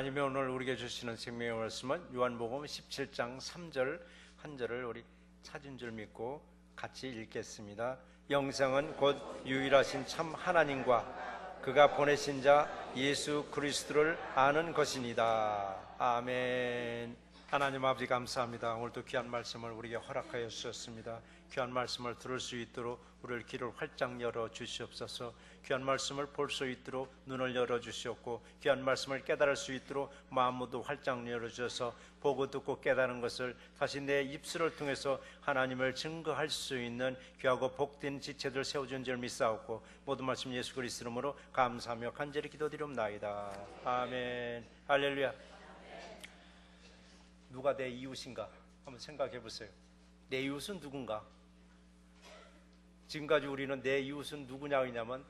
하나님이 오늘 우리에게 주시는 생명의 말씀은 요한복음 17장 3절 한 절을 우리 찾은 줄 믿고 같이 읽겠습니다. 영생은 곧 유일하신 참 하나님과 그가 보내신 자 예수 그리스도를 아는 것이니이다. 아멘. 하나님 아버지 감사합니다. 오늘도 귀한 말씀을 우리에게 허락하여 주셨습니다. 귀한 말씀을 들을 수 있도록 우리의 귀를 활짝 열어 주시옵소서. 귀한 말씀을 볼 수 있도록 눈을 열어 주시옵고, 귀한 말씀을 깨달을 수 있도록 마음도 활짝 열어 주셔서 보고 듣고 깨달은 것을 다시 내 입술을 통해서 하나님을 증거할 수 있는 귀하고 복된 지체들 세워준 줄 믿사옵고, 모든 말씀 예수 그리스도 이름으로 감사하며 간절히 기도드리옵나이다. 아멘. 할렐루야. 누가 내 이웃인가? 한번 생각해 보세요. 내 이웃은 누군가? 지금까지 우리는 내 이웃은 누구냐 하냐면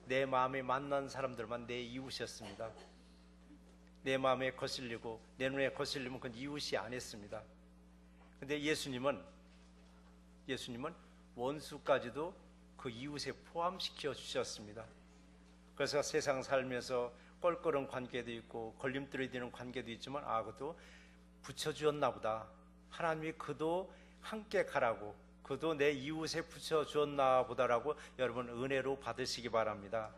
내 마음에 만난 사람들만 내 이웃이었습니다. 내 마음에 거슬리고 내 눈에 거슬리면 그건 이웃이 아니었습니다. 근데 예수님은 원수까지도 그 이웃에 포함시켜 주셨습니다. 그래서 세상 살면서 껄끄러운 관계도 있고 걸림돌이 되는 관계도 있지만 그것도 붙여주었나 보다. 하나님이 그도 함께 가라고, 그도 내 이웃에 붙여주었나 보다라고 여러분 은혜로 받으시기 바랍니다.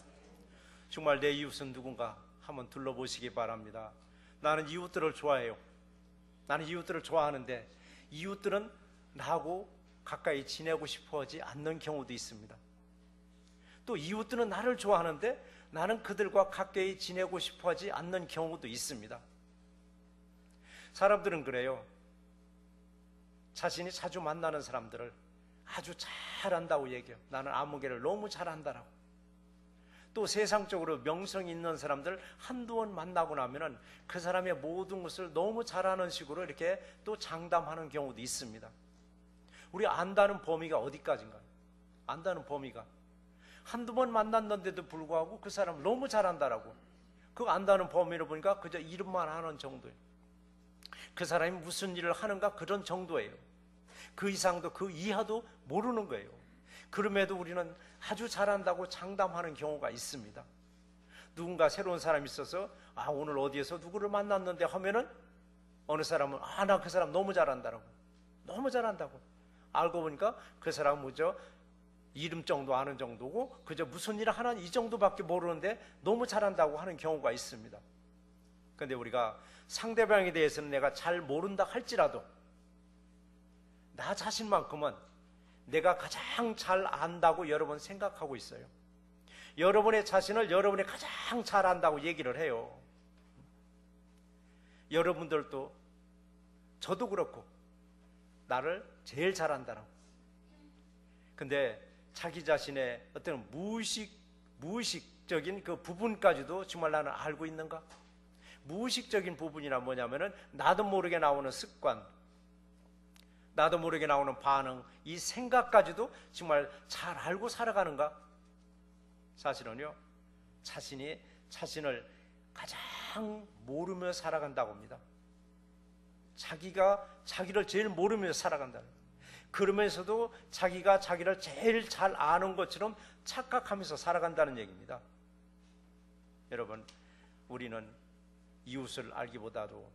정말 내 이웃은 누군가 한번 둘러보시기 바랍니다. 나는 이웃들을 좋아해요. 나는 이웃들을 좋아하는데 이웃들은 나하고 가까이 지내고 싶어하지 않는 경우도 있습니다. 또 이웃들은 나를 좋아하는데 나는 그들과 가까이 지내고 싶어하지 않는 경우도 있습니다. 사람들은 그래요. 자신이 자주 만나는 사람들을 아주 잘한다고 얘기해요. 나는 아무개를 너무 잘한다라고. 또 세상적으로 명성이 있는 사람들 한두 번 만나고 나면은 그 사람의 모든 것을 너무 잘하는 식으로 이렇게 또 장담하는 경우도 있습니다. 우리 안다는 범위가 어디까지인가요? 안다는 범위가 한두 번 만났는데도 불구하고 그 사람을 너무 잘한다라고. 그 안다는 범위를 보니까 그저 이름만 아는 정도예요. 그 사람이 무슨 일을 하는가 그런 정도예요. 그 이상도 그 이하도 모르는 거예요. 그럼에도 우리는 아주 잘한다고 장담하는 경우가 있습니다. 누군가 새로운 사람이 있어서 오늘 어디에서 누구를 만났는데 하면은 어느 사람은 나 그 사람 너무 잘한다라고, 너무 잘한다고. 알고 보니까 그 사람은 뭐죠? 이름 정도 아는 정도고 그저 무슨 일을 하나 이 정도밖에 모르는데 너무 잘한다고 하는 경우가 있습니다. 그런데 우리가 상대방에 대해서는 내가 잘 모른다 할지라도 나 자신만큼은 내가 가장 잘 안다고 여러분 생각하고 있어요. 여러분의 자신을 여러분이 가장 잘 안다고 얘기를 해요. 여러분들도 저도 그렇고 나를 제일 잘 안다라고. 근데 자기 자신의 어떤 무의식적인 그 부분까지도 정말 나는 알고 있는가? 무의식적인 부분이나 뭐냐면은 나도 모르게 나오는 습관, 나도 모르게 나오는 반응, 이 생각까지도 정말 잘 알고 살아가는가? 사실은요, 자신이 자신을 가장 모르며 살아간다고 합니다. 자기가 자기를 제일 모르며 살아간다는 거예요. 그러면서도 자기가 자기를 제일 잘 아는 것처럼 착각하면서 살아간다는 얘기입니다. 여러분, 우리는 이웃을 알기보다도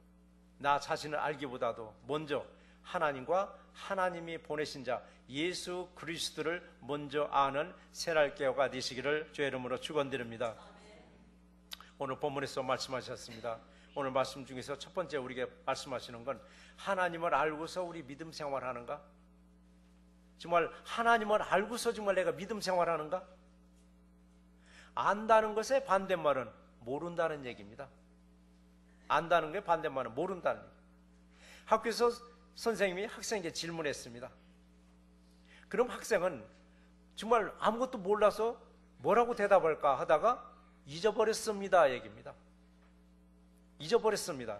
나 자신을 알기보다도 먼저 하나님과 하나님이 보내신 자 예수 그리스도를 먼저 아는 새날개가 되시기를 주의 이름으로 축원드립니다. 오늘 본문에서 말씀하셨습니다. 오늘 말씀 중에서 첫 번째 우리에게 말씀하시는 건 하나님을 알고서 우리 믿음 생활하는가? 정말 하나님을 알고서 정말 내가 믿음 생활하는가? 안다는 것의 반대말은 모른다는 얘기입니다. 안다는 게 반대말은 모른다는 얘기. 학교에서 선생님이 학생에게 질문했습니다. 그럼 학생은 정말 아무것도 몰라서 뭐라고 대답할까 하다가 잊어버렸습니다 얘기입니다. 잊어버렸습니다.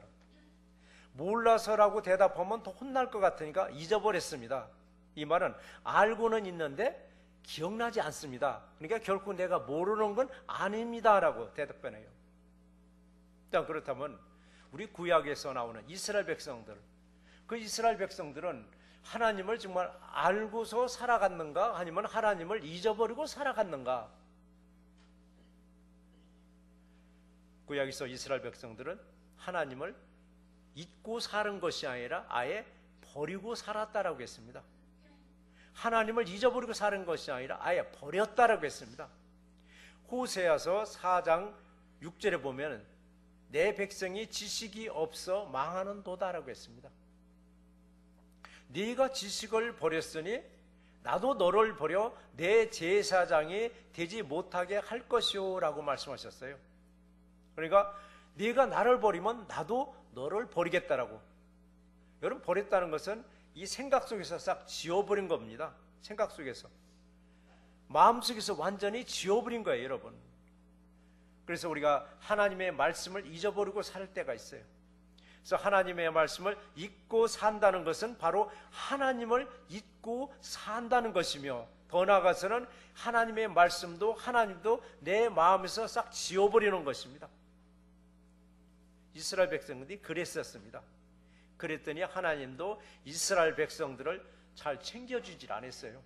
몰라서라고 대답하면 더 혼날 것 같으니까 잊어버렸습니다. 이 말은 알고는 있는데 기억나지 않습니다. 그러니까 결코 내가 모르는 건 아닙니다라고 대답해요. 그렇다면 우리 구약에서 나오는 이스라엘 백성들, 그 이스라엘 백성들은 하나님을 정말 알고서 살아갔는가 아니면 하나님을 잊어버리고 살아갔는가? 구약에서 이스라엘 백성들은 하나님을 잊고 사는 것이 아니라 아예 버리고 살았다라고 했습니다. 하나님을 잊어버리고 사는 것이 아니라 아예 버렸다라고 했습니다. 호세아서 4장 6절에 보면 내 백성이 지식이 없어 망하는 도다라고 했습니다. 네가 지식을 버렸으니 나도 너를 버려 내 제사장이 되지 못하게 할 것이오 라고 말씀하셨어요. 그러니까 네가 나를 버리면 나도 너를 버리겠다라고. 여러분, 버렸다는 것은 이 생각 속에서 싹 지워버린 겁니다. 생각 속에서, 마음속에서 완전히 지워버린 거예요, 여러분. 그래서 우리가 하나님의 말씀을 잊어버리고 살 때가 있어요. 그래서 하나님의 말씀을 잊고 산다는 것은 바로 하나님을 잊고 산다는 것이며, 더 나아가서는 하나님의 말씀도 하나님도 내 마음에서 싹 지워버리는 것입니다. 이스라엘 백성들이 그랬었습니다. 그랬더니 하나님도 이스라엘 백성들을 잘 챙겨주질 않았어요.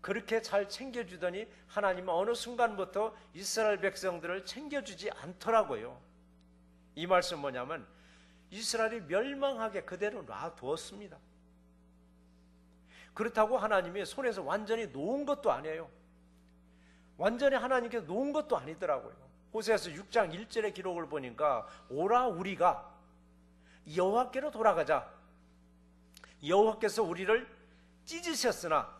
그렇게 잘 챙겨주더니 하나님은 어느 순간부터 이스라엘 백성들을 챙겨주지 않더라고요. 이 말씀 뭐냐면 이스라엘이 멸망하게 그대로 놔두었습니다. 그렇다고 하나님이 손에서 완전히 놓은 것도 아니에요. 완전히 하나님께 놓은 것도 아니더라고요. 호세아서 6장 1절의 기록을 보니까 오라 우리가 여호와께로 돌아가자. 여호와께서 우리를 찢으셨으나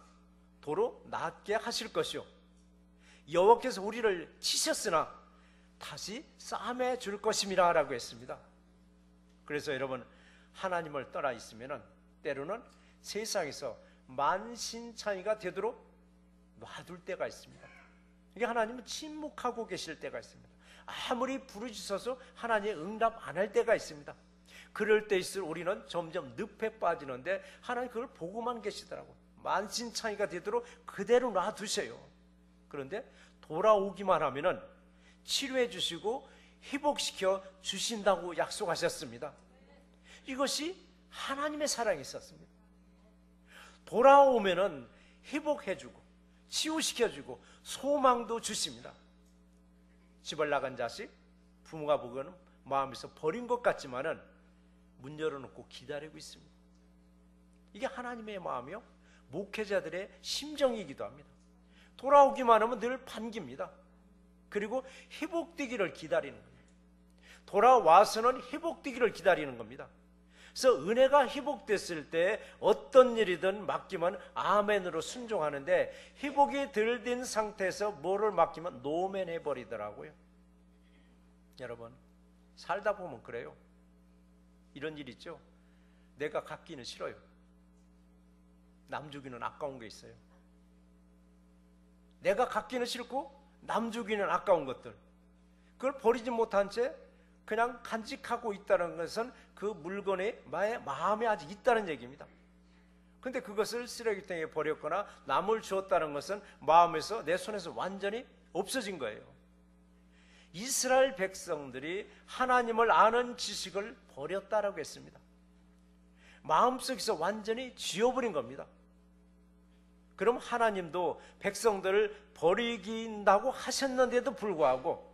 도로 낫게 하실 것이요, 여호와께서 우리를 치셨으나 다시 싸매 줄 것임이라 라고 했습니다. 그래서 여러분, 하나님을 떠나 있으면 때로는 세상에서 만신창이가 되도록 놔둘 때가 있습니다. 이게 하나님은 침묵하고 계실 때가 있습니다. 아무리 부르짖어서 하나님의 응답 안 할 때가 있습니다. 그럴 때일수록 우리는 점점 늪에 빠지는데 하나님 그걸 보고만 계시더라고요. 만신창이가 되도록 그대로 놔두세요. 그런데 돌아오기만 하면은 치료해 주시고 회복시켜 주신다고 약속하셨습니다. 이것이 하나님의 사랑이 있었습니다. 돌아오면은 회복해 주고 치유시켜 주고 소망도 주십니다. 집을 나간 자식, 부모가 보고는 마음에서 버린 것 같지만은 문 열어놓고 기다리고 있습니다. 이게 하나님의 마음이요, 목회자들의 심정이기도 합니다. 돌아오기만 하면 늘 반깁니다. 그리고 회복되기를 기다리는 겁니다. 돌아와서는 회복되기를 기다리는 겁니다. 그래서 은혜가 회복됐을 때 어떤 일이든 맡기면 아멘으로 순종하는데, 회복이 덜 된 상태에서 뭐를 맡기면 노맨해 버리더라고요. 여러분, 살다 보면 그래요. 이런 일 있죠. 내가 갖기는 싫어요. 남 주기는 아까운 게 있어요. 내가 갖기는 싫고 남 주기는 아까운 것들, 그걸 버리지 못한 채 그냥 간직하고 있다는 것은 그 물건이 마음에 아직 있다는 얘기입니다. 근데 그것을 쓰레기통에 버렸거나 남을 주었다는 것은 마음에서, 내 손에서 완전히 없어진 거예요. 이스라엘 백성들이 하나님을 아는 지식을 버렸다라고 했습니다. 마음속에서 완전히 지워버린 겁니다. 그럼 하나님도 백성들을 버리긴다고 하셨는데도 불구하고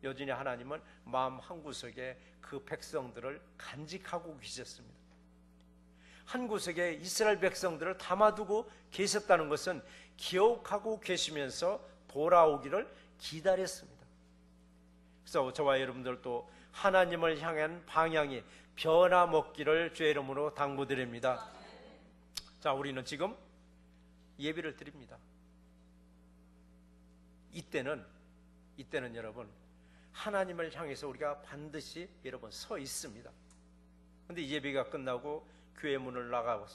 여전히 하나님은 마음 한구석에 그 백성들을 간직하고 계셨습니다. 한구석에 이스라엘 백성들을 담아두고 계셨다는 것은 기억하고 계시면서 돌아오기를 기다렸습니다. 그래서 저와 여러분들도 하나님을 향한 방향이 변함없기를 주의 이름으로 당부드립니다. 자, 우리는 지금 예배를 드립니다. 이때는 여러분, 하나님을 향해서 우리가 반드시 여러분 서 있습니다. 그런데 예배가 끝나고 교회 문을 나가고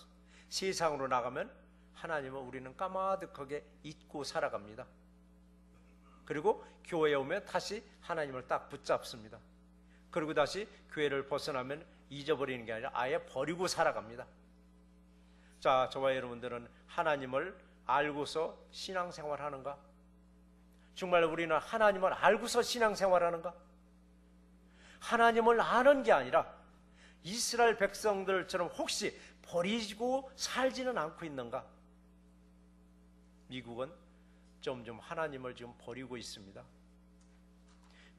세상으로 나가면 하나님은 우리는 까마득하게 잊고 살아갑니다. 그리고 교회에 오면 다시 하나님을 딱 붙잡습니다. 그리고 다시 교회를 벗어나면 잊어버리는 게 아니라 아예 버리고 살아갑니다. 자, 저와 여러분들은 하나님을 알고서 신앙생활 하는가? 정말 우리는 하나님을 알고서 신앙생활 하는가? 하나님을 아는 게 아니라 이스라엘 백성들처럼 혹시 버리고 살지는 않고 있는가? 미국은 점점 하나님을 지금 버리고 있습니다.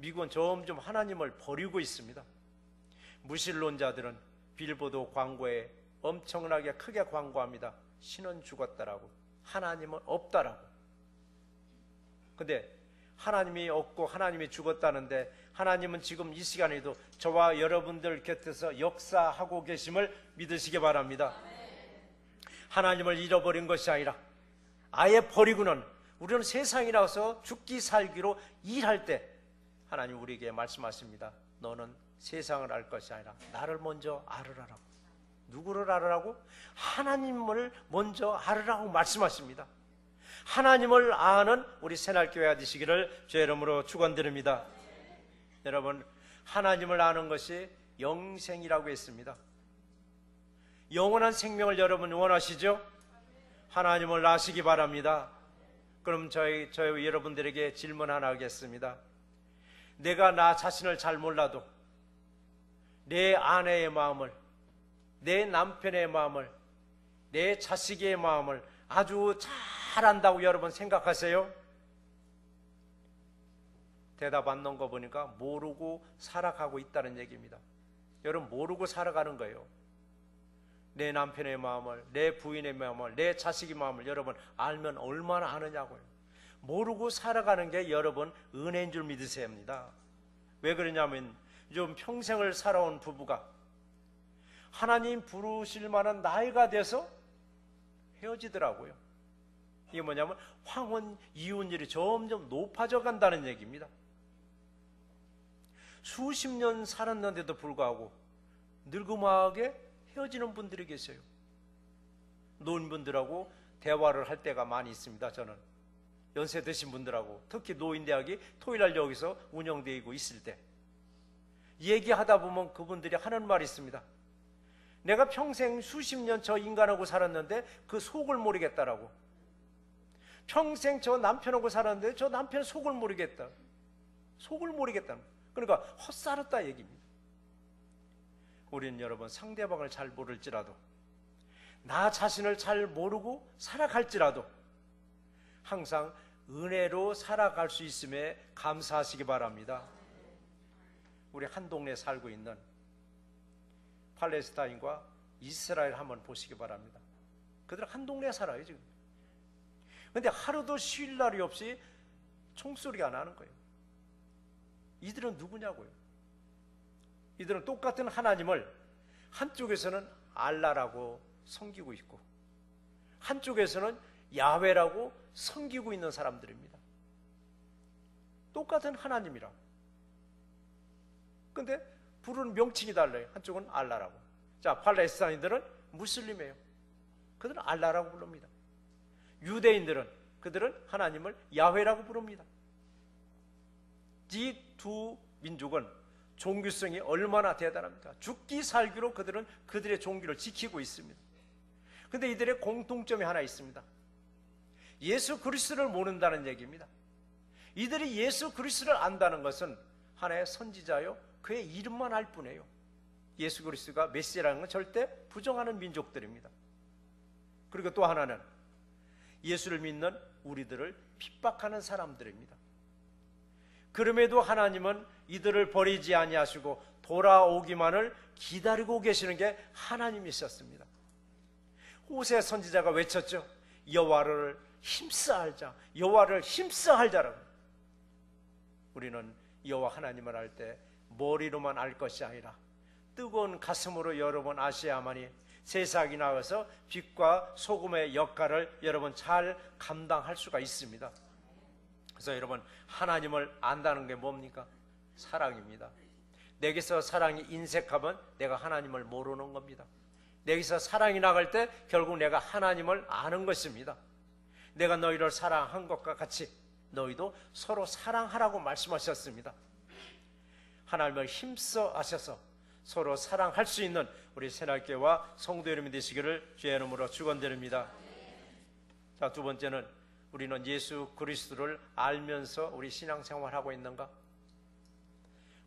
미국은 점점 하나님을 버리고 있습니다. 무신론자들은 빌보드 광고에 엄청나게 크게 광고합니다. 신은 죽었다라고, 하나님은 없다라고. 근데 하나님이 없고 하나님이 죽었다는데 하나님은 지금 이 시간에도 저와 여러분들 곁에서 역사하고 계심을 믿으시기 바랍니다. 하나님을 잃어버린 것이 아니라 아예 버리고는 우리는 세상에 나와서 죽기 살기로 일할 때 하나님 우리에게 말씀하십니다. 너는 세상을 알 것이 아니라 나를 먼저 알으라고. 누구를 알으라고? 하나님을 먼저 알으라고 말씀하십니다. 하나님을 아는 우리 새날교회가 되시기를 주의 이름으로 축원드립니다. 여러분, 하나님을 아는 것이 영생이라고 했습니다. 영원한 생명을 여러분 원하시죠? 하나님을 아시기 바랍니다. 그럼 저희 여러분들에게 질문 하나 하겠습니다. 내가 나 자신을 잘 몰라도 내 아내의 마음을, 내 남편의 마음을, 내 자식의 마음을 아주 잘 안다고 여러분 생각하세요? 대답 안 넣은 거 보니까 모르고 살아가고 있다는 얘기입니다. 여러분, 모르고 살아가는 거예요. 내 남편의 마음을, 내 부인의 마음을, 내 자식의 마음을 여러분 알면 얼마나 아느냐고요. 모르고 살아가는 게 여러분 은혜인 줄 믿으셔야 합니다. 왜 그러냐면 좀 평생을 살아온 부부가 하나님 부르실 만한 나이가 돼서 헤어지더라고요. 이게 뭐냐면 황혼 이혼율이 점점 높아져 간다는 얘기입니다. 수십 년 살았는데도 불구하고 늙음하게 헤어지는 분들이 계세요. 노인분들하고 대화를 할 때가 많이 있습니다. 저는 연세 드신 분들하고, 특히 노인대학이 토요일날 여기서 운영되고 있을 때 얘기하다 보면 그분들이 하는 말이 있습니다. 내가 평생 수십 년 저 인간하고 살았는데 그 속을 모르겠다라고. 평생 저 남편하고 살았는데 저 남편 속을 모르겠다. 속을 모르겠다는 거예요. 그러니까 헛살았다 얘기입니다. 우리는 여러분 상대방을 잘 모를지라도, 나 자신을 잘 모르고 살아갈지라도 항상 은혜로 살아갈 수 있음에 감사하시기 바랍니다. 우리 한 동네에 살고 있는 팔레스타인과 이스라엘 한번 보시기 바랍니다. 그들은 한 동네에 살아요 지금. 그런데 하루도 쉴 날이 없이 총소리가 나는 거예요. 이들은 누구냐고요? 이들은 똑같은 하나님을 한쪽에서는 알라라고 섬기고 있고 한쪽에서는 야훼라고 섬기고 있는 사람들입니다. 똑같은 하나님이라고. 근데 부르는 명칭이 달라요. 한쪽은 알라라고. 자, 팔레스타인들은 무슬림이에요. 그들은 알라라고 부릅니다. 유대인들은 그들은 하나님을 야훼라고 부릅니다. 이 두 민족은 종교성이 얼마나 대단합니까? 죽기 살기로 그들은 그들의 종교를 지키고 있습니다. 그런데 이들의 공통점이 하나 있습니다. 예수 그리스도를 모른다는 얘기입니다. 이들이 예수 그리스도를 안다는 것은 하나의 선지자요, 그의 이름만 알 뿐이에요. 예수 그리스도가 메시아라는 건 절대 부정하는 민족들입니다. 그리고 또 하나는 예수를 믿는 우리들을 핍박하는 사람들입니다. 그럼에도 하나님은 이들을 버리지 아니하시고 돌아오기만을 기다리고 계시는 게 하나님이셨습니다. 호세 선지자가 외쳤죠. 여호와를 힘써 알자. 여호와를 힘써 알자라고. 우리는 여호와 하나님을 알 때 머리로만 알 것이 아니라 뜨거운 가슴으로 여러분 아셔야만이 세상에 나가서 빛과 소금의 역할을 여러분 잘 감당할 수가 있습니다. 그래서 여러분 하나님을 안다는 게 뭡니까? 사랑입니다. 내게서 사랑이 인색하면 내가 하나님을 모르는 겁니다. 내게서 사랑이 나갈 때 결국 내가 하나님을 아는 것입니다. 내가 너희를 사랑한 것과 같이 너희도 서로 사랑하라고 말씀하셨습니다. 하나님을 힘써 아셔서 서로 사랑할 수 있는 우리 새날교회와 성도 여러분이 되시기를 주의 이름으로 축원드립니다. 자, 두 번째는 우리는 예수 그리스도를 알면서 우리 신앙생활하고 있는가?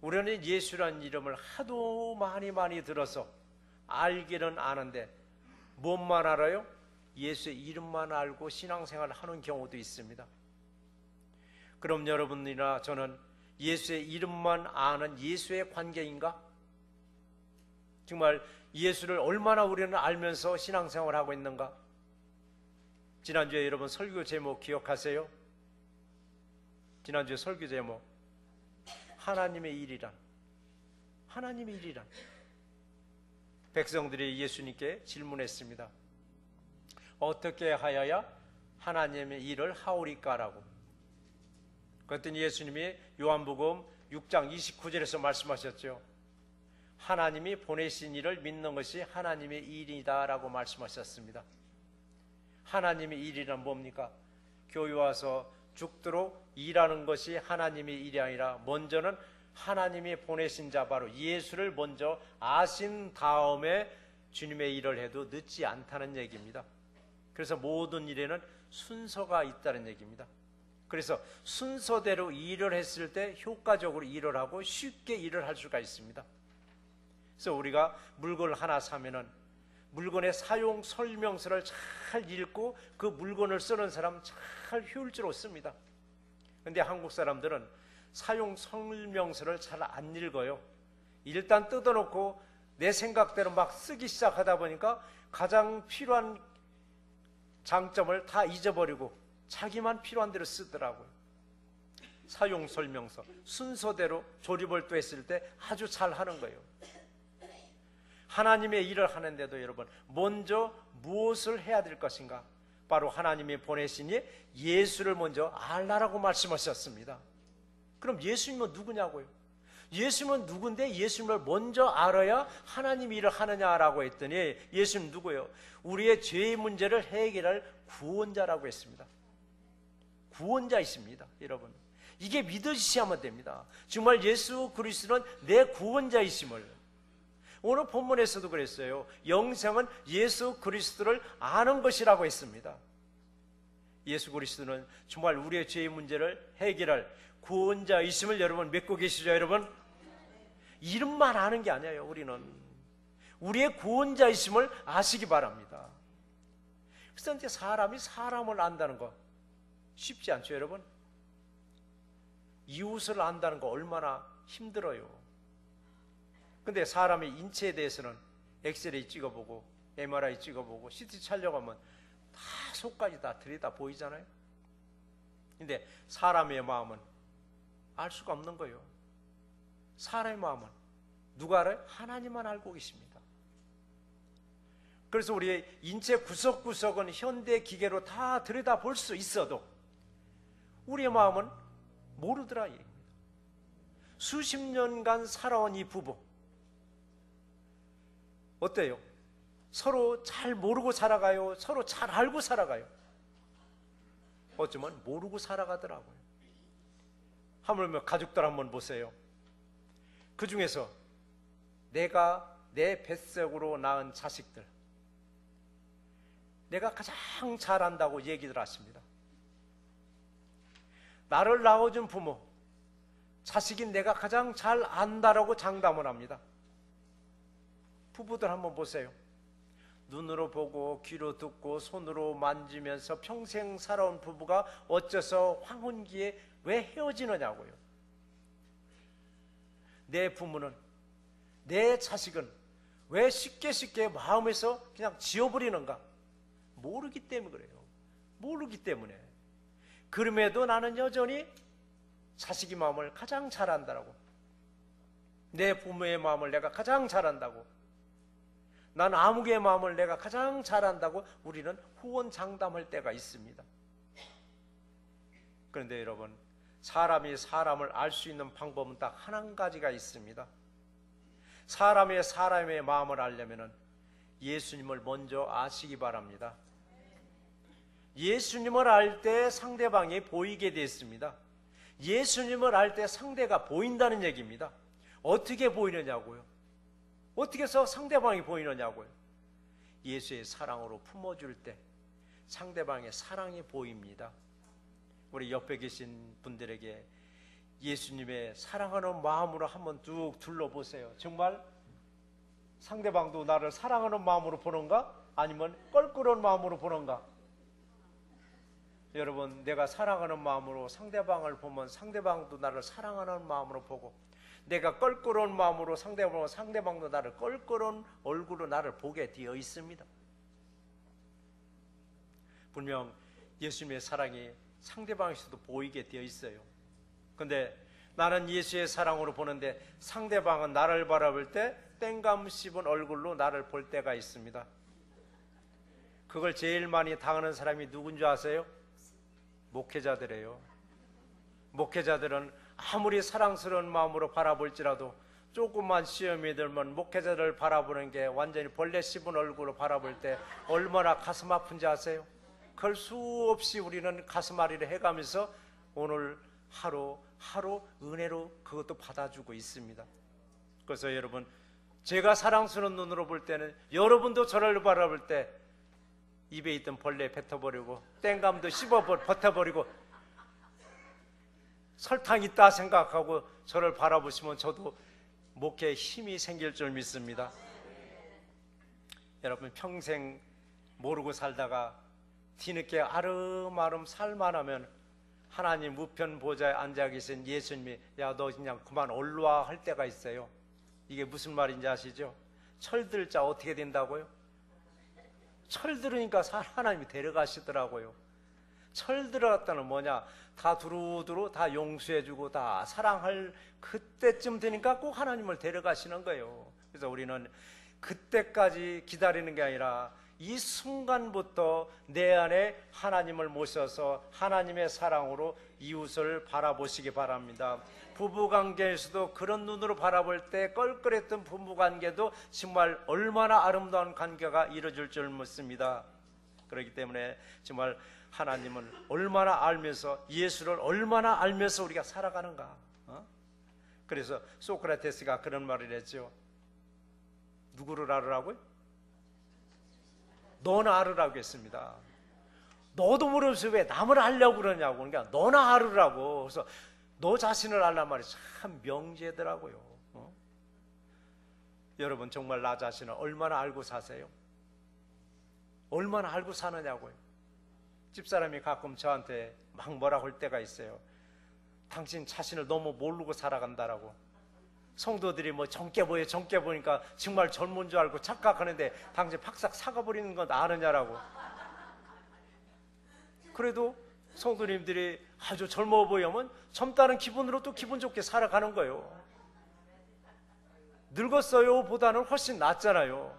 우리는 예수라는 이름을 하도 많이 들어서 알기는 아는데 뭔만 알아요? 예수의 이름만 알고 신앙생활을 하는 경우도 있습니다. 그럼 여러분이나 저는 예수의 이름만 아는 예수의 관계인가? 정말 예수를 얼마나 우리는 알면서 신앙생활을 하고 있는가? 지난주에 여러분 설교 제목 기억하세요? 지난주에 설교 제목 하나님의 일이란, 하나님의 일이란. 백성들이 예수님께 질문했습니다. 어떻게 하여야 하나님의 일을 하오리까라고. 그랬더니 예수님이 요한복음 6장 29절에서 말씀하셨죠. 하나님이 보내신 일을 믿는 것이 하나님의 일이다라고 말씀하셨습니다. 하나님의 일이란 뭡니까? 교회 와서 죽도록 일하는 것이 하나님의 일이 아니라 먼저는 하나님이 보내신 자 바로 예수를 먼저 아신 다음에 주님의 일을 해도 늦지 않다는 얘기입니다. 그래서 모든 일에는 순서가 있다는 얘기입니다. 그래서 순서대로 일을 했을 때 효과적으로 일을 하고 쉽게 일을 할 수가 있습니다. 그래서 우리가 물건을 하나 사면은 물건의 사용 설명서를 잘 읽고 그 물건을 쓰는 사람 잘 효율적으로 씁니다. 그런데 한국 사람들은 사용 설명서를 잘 안 읽어요. 일단 뜯어놓고 내 생각대로 막 쓰기 시작하다 보니까 가장 필요한 장점을 다 잊어버리고 자기만 필요한 대로 쓰더라고요. 사용 설명서 순서대로 조리벌도 했을 때 아주 잘 하는 거예요. 하나님의 일을 하는데도 여러분 먼저 무엇을 해야 될 것인가? 바로 하나님이 보내시니 예수를 먼저 알라라고 말씀하셨습니다. 그럼 예수님은 누구냐고요? 예수님은 누군데 예수님을 먼저 알아야 하나님 일을 하느냐라고 했더니 예수님 누구예요? 우리의 죄의 문제를 해결할 구원자라고 했습니다. 구원자이십니다, 여러분. 이게 믿으시면 됩니다. 정말 예수 그리스도는 내 구원자이심을. 오늘 본문에서도 그랬어요. 영생은 예수 그리스도를 아는 것이라고 했습니다. 예수 그리스도는 정말 우리의 죄의 문제를 해결할 구원자이심을 여러분 믿고 계시죠, 여러분? 이름만 아는 게 아니에요. 우리는 우리의 구원자이심을 아시기 바랍니다. 그래서 이제 사람이 사람을 안다는 거 쉽지 않죠, 여러분? 이웃을 안다는 거 얼마나 힘들어요. 근데 사람의 인체에 대해서는 엑스레이 찍어보고 MRI 찍어보고 CT 촬영하면 다 속까지 다 들여다 보이잖아요. 근데 사람의 마음은 알 수가 없는 거예요. 사람의 마음은 누가 알아요? 하나님만 알고 계십니다. 그래서 우리의 인체 구석구석은 현대 기계로 다 들여다 볼 수 있어도 우리의 마음은 모르더라 얘기입니다. 수십 년간 살아온 이 부부 어때요? 서로 잘 모르고 살아가요? 서로 잘 알고 살아가요? 어쩌면 모르고 살아가더라고요. 하물며 가족들 한번 보세요. 그 중에서 내가 내 뱃속으로 낳은 자식들 내가 가장 잘한다고 얘기들 하십니다. 나를 낳아준 부모 자식인 내가 가장 잘 안다라고 장담을 합니다. 부부들 한번 보세요. 눈으로 보고 귀로 듣고 손으로 만지면서 평생 살아온 부부가 어째서 황혼기에 왜 헤어지느냐고요. 내 부모는 내 자식은 왜 쉽게 마음에서 그냥 지워버리는가? 모르기 때문에 그래요. 모르기 때문에. 그럼에도 나는 여전히 자식의 마음을 가장 잘 안다라고. 내 부모의 마음을 내가 가장 잘 안다고. 난 아무개의 마음을 내가 가장 잘 안다고 우리는 후원장담할 때가 있습니다. 그런데 여러분, 사람이 사람을 알 수 있는 방법은 딱 한 가지가 있습니다. 사람의 마음을 알려면 예수님을 먼저 아시기 바랍니다. 예수님을 알 때 상대방이 보이게 됐습니다. 예수님을 알 때 상대가 보인다는 얘기입니다. 어떻게 보이느냐고요? 어떻게 해서 상대방이 보이느냐고요? 예수의 사랑으로 품어줄 때 상대방의 사랑이 보입니다. 우리 옆에 계신 분들에게 예수님의 사랑하는 마음으로 한번 쭉 둘러보세요. 정말 상대방도 나를 사랑하는 마음으로 보는가? 아니면 껄끄러운 마음으로 보는가? 여러분, 내가 사랑하는 마음으로 상대방을 보면 상대방도 나를 사랑하는 마음으로 보고, 내가 껄끄러운 마음으로 상대방도 나를 껄끄러운 얼굴로 나를 보게 되어 있습니다. 분명 예수님의 사랑이 상대방에서도 보이게 되어 있어요. 근데 나는 예수의 사랑으로 보는데 상대방은 나를 바라볼 때 땡감 씹은 얼굴로 나를 볼 때가 있습니다. 그걸 제일 많이 당하는 사람이 누군지 아세요? 목회자들이에요. 목회자들은 아무리 사랑스러운 마음으로 바라볼지라도 조금만 시험이 들면 목회자를 바라보는 게 완전히 벌레 씹은 얼굴로 바라볼 때 얼마나 가슴 아픈지 아세요? 그걸 수없이 우리는 가슴앓이를 해가면서 오늘 하루 은혜로 그것도 받아주고 있습니다. 그래서 여러분, 제가 사랑스러운 눈으로 볼 때는 여러분도 저를 바라볼 때 입에 있던 벌레 뱉어버리고 땡감도 뱉어버리고 설탕 있다 생각하고 저를 바라보시면 저도 목회에 힘이 생길 줄 믿습니다. 여러분, 평생 모르고 살다가 뒤늦게 아름아름 살만하면 하나님 우편 보좌에 앉아 계신 예수님이 야, 너 그냥 그만 올라와 할 때가 있어요. 이게 무슨 말인지 아시죠? 철들 자 어떻게 된다고요? 철 들으니까 하나님이 데려가시더라고요. 철 들어갔다는 뭐냐? 다 두루두루 다 용서해주고 다 사랑할 그때쯤 되니까 꼭 하나님을 데려가시는 거예요. 그래서 우리는 그때까지 기다리는 게 아니라 이 순간부터 내 안에 하나님을 모셔서 하나님의 사랑으로 이웃을 바라보시기 바랍니다. 부부관계에서도 그런 눈으로 바라볼 때 껄끄랬던 부부관계도 정말 얼마나 아름다운 관계가 이루어질 줄 믿습니다. 그렇기 때문에 정말 하나님은 얼마나 알면서, 예수를 얼마나 알면서 우리가 살아가는가. 그래서 소크라테스가 그런 말을 했죠. 누구를 알으라고요? 너나 알으라고 했습니다. 너도 모르면서 왜 남을 알려고 그러냐고. 그러니까 너나 알으라고. 그래서 너 자신을 알란 말이 참 명제더라고요. 여러분, 정말 나 자신을 얼마나 알고 사세요? 얼마나 알고 사느냐고요. 집사람이 가끔 저한테 막 뭐라고 할 때가 있어요. 당신 자신을 너무 모르고 살아간다라고. 성도들이 뭐 젊게 보니까 정말 젊은 줄 알고 착각하는데 당신 팍싹 사가버리는 건 아느냐라고. 그래도 성도님들이 아주 젊어 보이면 젊다는 기분으로 또 기분 좋게 살아가는 거예요. 늙었어요 보다는 훨씬 낫잖아요.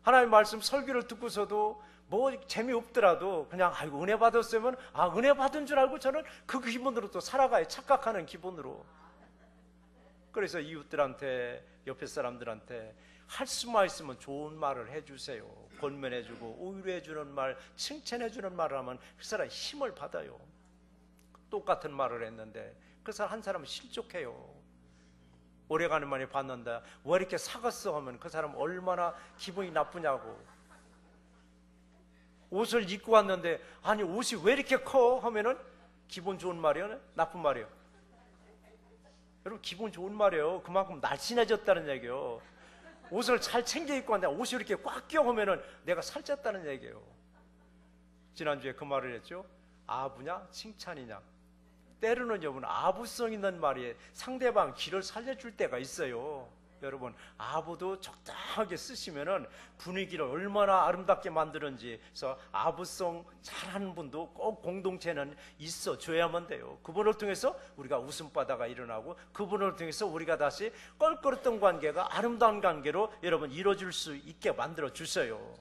하나님 말씀 설교를 듣고서도 뭐 재미없더라도 그냥 아이고 은혜 받았으면 은혜 받은 줄 알고 저는 그 기분으로 또 살아가요. 착각하는 기분으로. 그래서 이웃들한테, 옆에 사람들한테 할 수만 있으면 좋은 말을 해주세요. 권면해주고 위로해주는 말, 칭찬해주는 말을 하면 그 사람이 힘을 받아요. 똑같은 말을 했는데 그 사람 한 사람은 실족해요. 오래간만에 봤는데 왜 이렇게 사갔어 하면 그 사람 얼마나 기분이 나쁘냐고. 옷을 입고 왔는데 아니 옷이 왜 이렇게 커 하면은 기분 좋은 말이에요? 나쁜 말이에요? 여러분, 기분 좋은 말이에요. 그만큼 날씬해졌다는 얘기예요. 옷을 잘 챙겨 입고 왔는데 옷이 이렇게 꽉 껴 하면은 내가 살쪘다는 얘기예요. 지난주에 그 말을 했죠. 아부냐 칭찬이냐. 때로는 여러분 아부성 있는 말이 상대방 기를 살려줄 때가 있어요. 여러분, 아부도 적당하게 쓰시면은 분위기를 얼마나 아름답게 만드는지. 그래서 아부성 잘하는 분도 꼭 공동체는 있어 줘야만 돼요. 그분을 통해서 우리가 웃음바다가 일어나고 그분을 통해서 우리가 다시 껄끄렀던 관계가 아름다운 관계로 여러분 이루어질 수 있게 만들어 주셔요.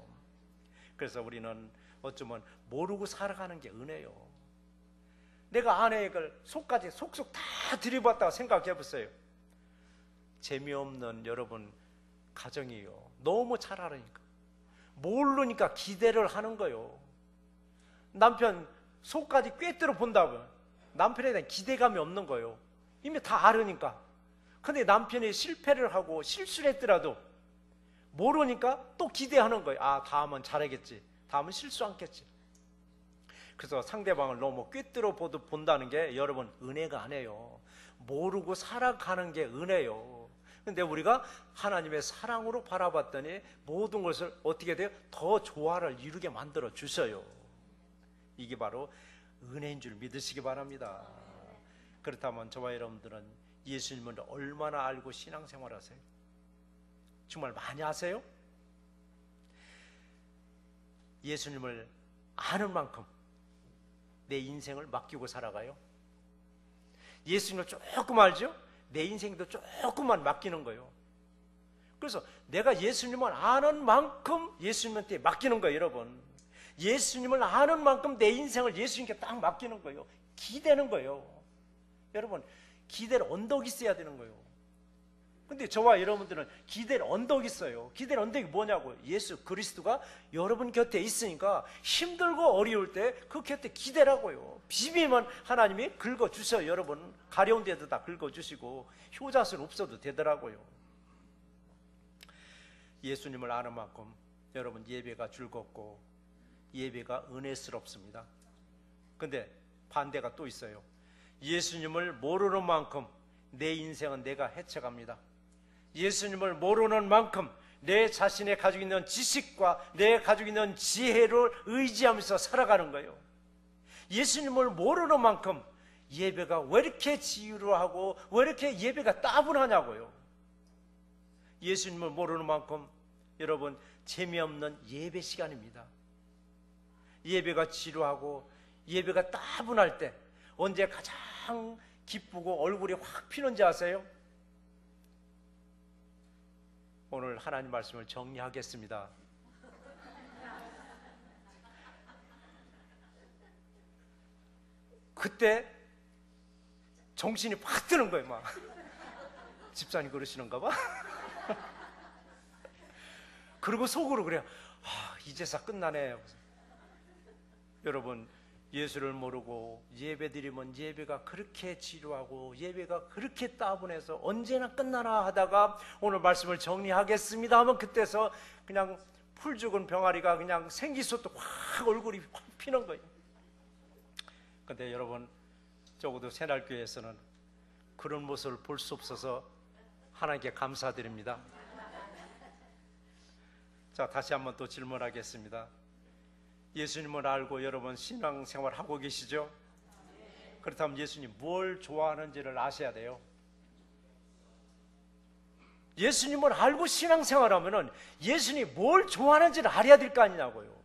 그래서 우리는 어쩌면 모르고 살아가는 게 은혜요. 내가 아내의 걸 속까지 속속 다 들이봤다고 생각해 보세요. 재미없는 여러분 가정이에요. 너무 잘 알으니까. 모르니까 기대를 하는 거예요. 남편 속까지 꿰뚫어 본다고. 남편에 대한 기대감이 없는 거예요. 이미 다 알으니까. 근데 남편이 실패를 하고 실수를 했더라도 모르니까 또 기대하는 거예요. 다음은 잘하겠지. 다음은 실수 않겠지. 그래서 상대방을 너무 꿰뚫어 본다는 게 여러분 은혜가 아니에요. 모르고 살아가는 게 은혜요. 근데 우리가 하나님의 사랑으로 바라봤더니 모든 것을 어떻게 돼요? 더 조화를 이루게 만들어 주셔요. 이게 바로 은혜인 줄 믿으시기 바랍니다. 그렇다면 저와 여러분들은 예수님을 얼마나 알고 신앙생활 하세요? 정말 많이 아세요? 예수님을 아는 만큼 내 인생을 맡기고 살아가요? 예수님을 조금 알죠? 내 인생도 조금만 맡기는 거예요. 그래서 내가 예수님을 아는 만큼 예수님한테 맡기는 거예요, 여러분. 예수님을 아는 만큼 내 인생을 예수님께 딱 맡기는 거예요. 기대는 거예요. 여러분, 기댈 언덕이 있어야 되는 거예요. 근데 저와 여러분들은 기댈 언덕이 있어요. 기댈 언덕이 뭐냐고. 예수 그리스도가 여러분 곁에 있으니까 힘들고 어려울 때 그 곁에 기대라고요. 비비면 하나님이 긁어주셔요. 여러분 가려운 데도 다 긁어주시고 효자손 없어도 되더라고요. 예수님을 아는 만큼 여러분 예배가 즐겁고 예배가 은혜스럽습니다. 근데 반대가 또 있어요. 예수님을 모르는 만큼 내 인생은 내가 해쳐갑니다. 예수님을 모르는 만큼 내 자신의 가지고 있는 지식과 내 가지고 있는 지혜를 의지하면서 살아가는 거예요. 예수님을 모르는 만큼 예배가 왜 이렇게 지루하고 왜 이렇게 예배가 따분하냐고요. 예수님을 모르는 만큼 여러분 재미없는 예배 시간입니다. 예배가 지루하고 예배가 따분할 때 언제 가장 기쁘고 얼굴이 확 피는지 아세요? 오늘 하나님 말씀을 정리하겠습니다. 그때 정신이 확 드는 거예요. 막 집사님 그러시는가 봐. 그리고 속으로 그래요. 이제서 끝나네. 여러분 예수를 모르고 예배드리면 예배가 그렇게 지루하고 예배가 그렇게 따분해서 언제나 끝나나 하다가 오늘 말씀을 정리하겠습니다 하면 그때서 그냥 풀 죽은 병아리가 그냥 생기소도 확 얼굴이 확 피는 거예요. 근데 여러분 적어도 새날교회에서는 그런 모습을 볼 수 없어서 하나님께 감사드립니다. 자, 다시 한번 또 질문하겠습니다. 예수님을 알고 여러분 신앙생활 하고 계시죠? 그렇다면 예수님 뭘 좋아하는지를 아셔야 돼요. 예수님을 알고 신앙생활하면은 예수님이 뭘 좋아하는지를 알아야 될 거 아니냐고요.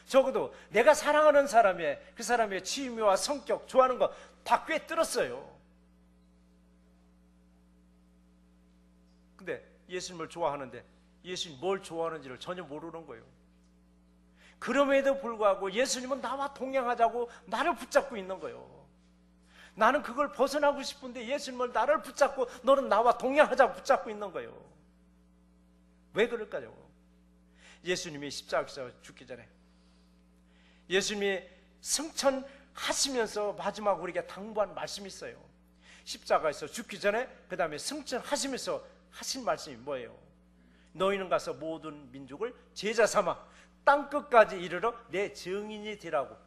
적어도 내가 사랑하는 사람의 그 사람의 취미와 성격 좋아하는 거 다 꿰뚫었어요. 근데 예수님을 좋아하는데 예수님 뭘 좋아하는지를 전혀 모르는 거예요. 그럼에도 불구하고 예수님은 나와 동행하자고 나를 붙잡고 있는 거예요. 나는 그걸 벗어나고 싶은데 예수님은 나를 붙잡고 너는 나와 동행하자고 붙잡고 있는 거예요. 왜 그럴까요? 예수님이 십자가에서 죽기 전에 예수님이 승천하시면서 마지막 우리에게 당부한 말씀이 있어요. 십자가에서 죽기 전에 그 다음에 승천하시면서 하신 말씀이 뭐예요? 너희는 가서 모든 민족을 제자 삼아 땅끝까지 이르러 내 증인이 되라고.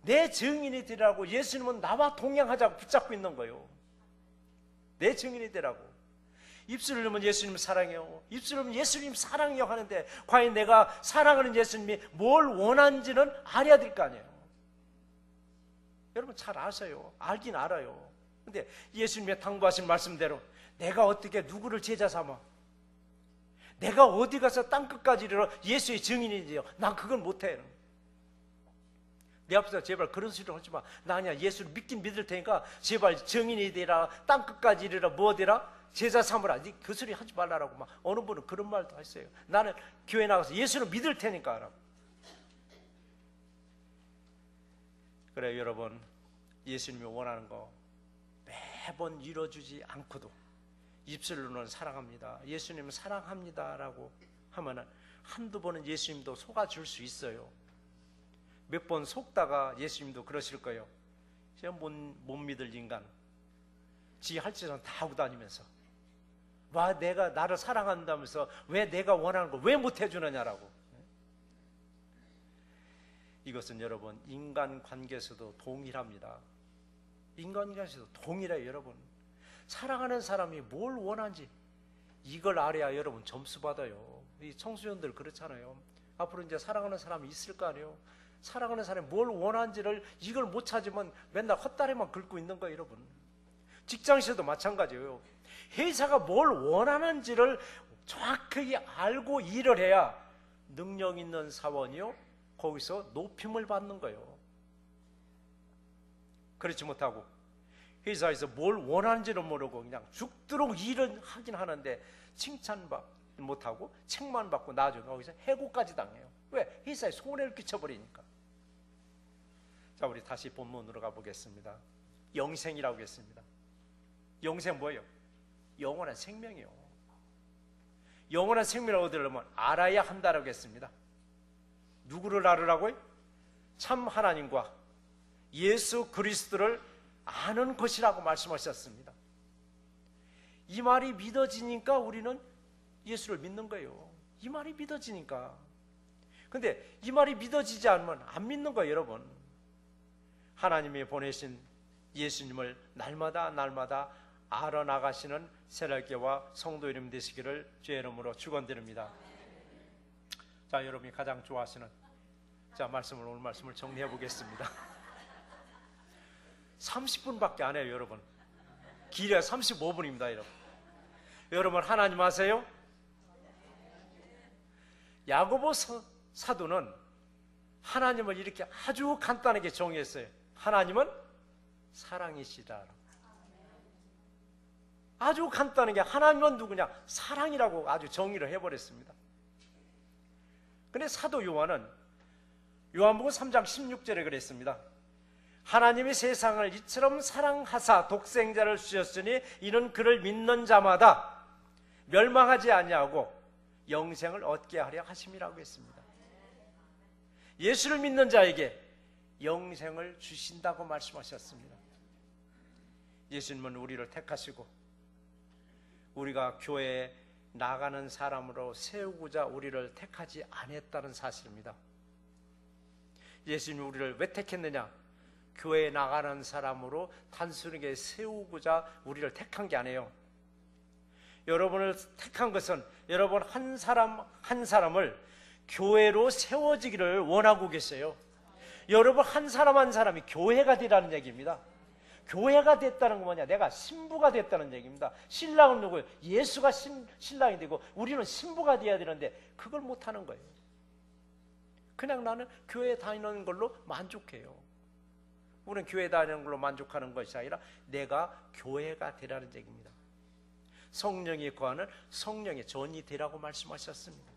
내 증인이 되라고. 예수님은 나와 동행하자고 붙잡고 있는 거예요. 내 증인이 되라고. 입술을 열면 예수님 사랑해요. 입술을 열면 예수님 사랑해요 하는데 과연 내가 사랑하는 예수님이 뭘 원하는지는 알아야 될 거 아니에요. 여러분 잘 아세요. 알긴 알아요. 근데 예수님의 당부하신 말씀대로 내가 어떻게 누구를 제자 삼아? 내가 어디 가서 땅끝까지 이르러 예수의 증인이 돼요. 난 그건 못해. 내 앞에서 제발 그런 소리를 하지 마. 나 아니야. 예수를 믿긴 믿을 테니까 제발 증인이 되라. 땅끝까지 이르러 뭐 되라? 제자 삼으라. 그 소리 하지 말라라고 막 어느 분은 그런 말도 했어요. 나는 교회 나가서 예수를 믿을 테니까 하라고. 그래 여러분 예수님이 원하는 거 매번 이뤄주지 않고도 입술로는 사랑합니다. 예수님은 사랑합니다라고 하면은 한두 번은 예수님도 속아줄 수 있어요. 몇 번 속다가 예수님도 그러실 거예요. 제가 못 믿을 인간. 지 할 짓은 다 하고 다니면서 와 내가 나를 사랑한다면서 왜 내가 원하는 걸 왜 못 해주느냐라고. 이것은 여러분 인간관계에서도 동일합니다. 인간관계에서도 동일해요. 여러분 사랑하는 사람이 뭘 원하는지 이걸 알아야 여러분 점수 받아요. 이 청소년들 그렇잖아요. 앞으로 이제 사랑하는 사람이 있을 거 아니에요. 사랑하는 사람이 뭘 원하는지를 이걸 못 찾으면 맨날 헛다리만 긁고 있는 거예요, 여러분. 직장에서도 마찬가지예요. 회사가 뭘 원하는지를 정확하게 알고 일을 해야 능력 있는 사원이요, 거기서 높임을 받는 거예요. 그렇지 못하고 회사에서 뭘 원하는지를 모르고 그냥 죽도록 일은 하긴 하는데 칭찬받 못하고 책만 받고 나중에 거기서 해고까지 당해요. 왜? 회사에 손해를 끼쳐버리니까. 자, 우리 다시 본문으로 가보겠습니다. 영생이라고 했습니다. 영생 뭐예요? 영원한 생명이요. 영원한 생명을 얻으려면 알아야 한다라고 했습니다. 누구를 알으라고요? 참 하나님과 예수 그리스도를 아는 것이라고 말씀하셨습니다. 이 말이 믿어지니까 우리는 예수를 믿는 거예요. 이 말이 믿어지니까. 근데 이 말이 믿어지지 않으면 안 믿는 거예요, 여러분. 하나님이 보내신 예수님을 날마다 알아나가시는 새날교와 성도 이름 되시기를 주의 이름으로 축원드립니다. 자, 여러분이 가장 좋아하시는 오늘 말씀을 정리해 보겠습니다. 30분밖에 안 해요, 여러분. 길어야 35분입니다, 여러분. 여러분, 하나님 아세요? 야고보 사도는 하나님을 이렇게 아주 간단하게 정의했어요. 하나님은 사랑이시다. 아주 간단하게 하나님은 누구냐? 사랑이라고 아주 정의를 해버렸습니다. 근데 사도 요한은 요한복음 3장 16절에 그랬습니다. 하나님이 세상을 이처럼 사랑하사 독생자를 주셨으니 이는 그를 믿는 자마다 멸망하지 아니하고 영생을 얻게 하려 하심이라고 했습니다. 예수를 믿는 자에게 영생을 주신다고 말씀하셨습니다. 예수님은 우리를 택하시고 우리가 교회에 나가는 사람으로 세우고자 우리를 택하지 않았다는 사실입니다. 예수님이 우리를 왜 택했느냐? 교회에 나가는 사람으로 단순하게 세우고자 우리를 택한 게 아니에요. 여러분을 택한 것은 여러분 한 사람 한 사람을 교회로 세워지기를 원하고 계세요. 여러분 한 사람 한 사람이 교회가 되라는 얘기입니다. 교회가 됐다는 건 뭐냐? 내가 신부가 됐다는 얘기입니다. 신랑은 누구예요? 예수가 신랑이 되고 우리는 신부가 돼야 되는데 그걸 못하는 거예요. 그냥 나는 교회 다니는 걸로 만족해요. 우리는 교회 다니는 걸로 만족하는 것이 아니라 내가 교회가 되라는 얘기입니다. 성령이 거하는 성령의 전이 되라고 말씀하셨습니다.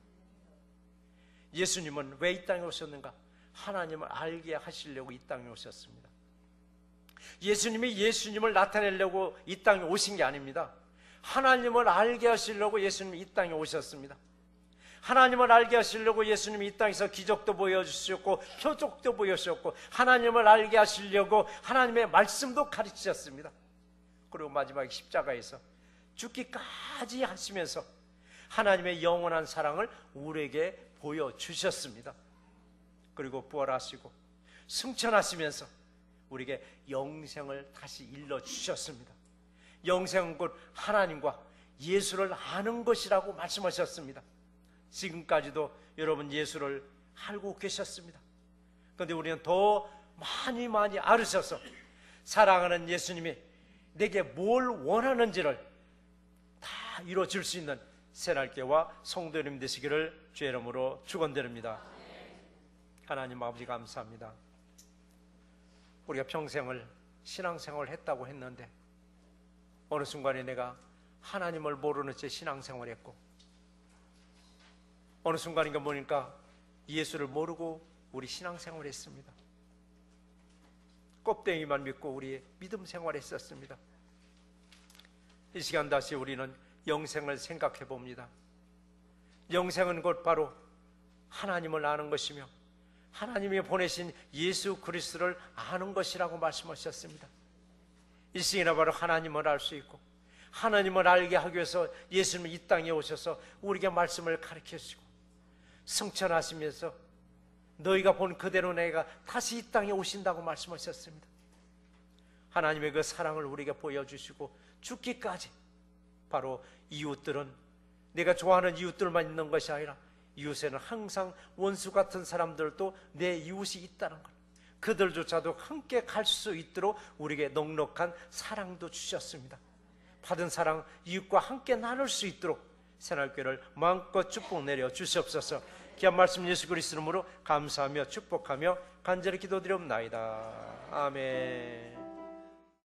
예수님은 왜 이 땅에 오셨는가? 하나님을 알게 하시려고 이 땅에 오셨습니다. 예수님이 예수님을 나타내려고 이 땅에 오신 게 아닙니다. 하나님을 알게 하시려고 예수님이 이 땅에 오셨습니다. 하나님을 알게 하시려고 예수님이 이 땅에서 기적도 보여주셨고 표적도 보여주셨고 하나님을 알게 하시려고 하나님의 말씀도 가르치셨습니다. 그리고 마지막에 십자가에서 죽기까지 하시면서 하나님의 영원한 사랑을 우리에게 보여주셨습니다. 그리고 부활하시고 승천하시면서 우리에게 영생을 다시 일러주셨습니다. 영생은 곧 하나님과 예수를 아는 것이라고 말씀하셨습니다. 지금까지도 여러분 예수를 알고 계셨습니다. 그런데 우리는 더 많이 알으셔서 사랑하는 예수님이 내게 뭘 원하는지를 다 이루어질 수 있는 새날교와 성도님 되시기를 주의 이름으로 축원드립니다. 하나님 아버지 감사합니다. 우리가 평생을 신앙생활을 했다고 했는데 어느 순간에 내가 하나님을 모르는 채 신앙생활을 했고 어느 순간인가 보니까 예수를 모르고 우리 신앙생활을 했습니다. 껍데기만 믿고 우리 믿음 생활을 했었습니다. 이 시간 다시 우리는 영생을 생각해 봅니다. 영생은 곧 바로 하나님을 아는 것이며 하나님이 보내신 예수 그리스도를 아는 것이라고 말씀하셨습니다. 이 시기나 바로 하나님을 알 수 있고 하나님을 알게 하기 위해서 예수님이 이 땅에 오셔서 우리에게 말씀을 가르쳐 주시고 승천하시면서 너희가 본 그대로 내가 다시 이 땅에 오신다고 말씀하셨습니다. 하나님의 그 사랑을 우리에게 보여주시고 죽기까지 바로 이웃들은 내가 좋아하는 이웃들만 있는 것이 아니라 이웃에는 항상 원수 같은 사람들도 내 이웃이 있다는 것, 그들조차도 함께 갈 수 있도록 우리에게 넉넉한 사랑도 주셨습니다. 받은 사랑 이웃과 함께 나눌 수 있도록 새날교회를 마음껏 축복 내려 주시옵소서. 귀한 말씀 예수 그리스도 이름으로 감사하며 축복하며 간절히 기도드리옵나이다. 아멘.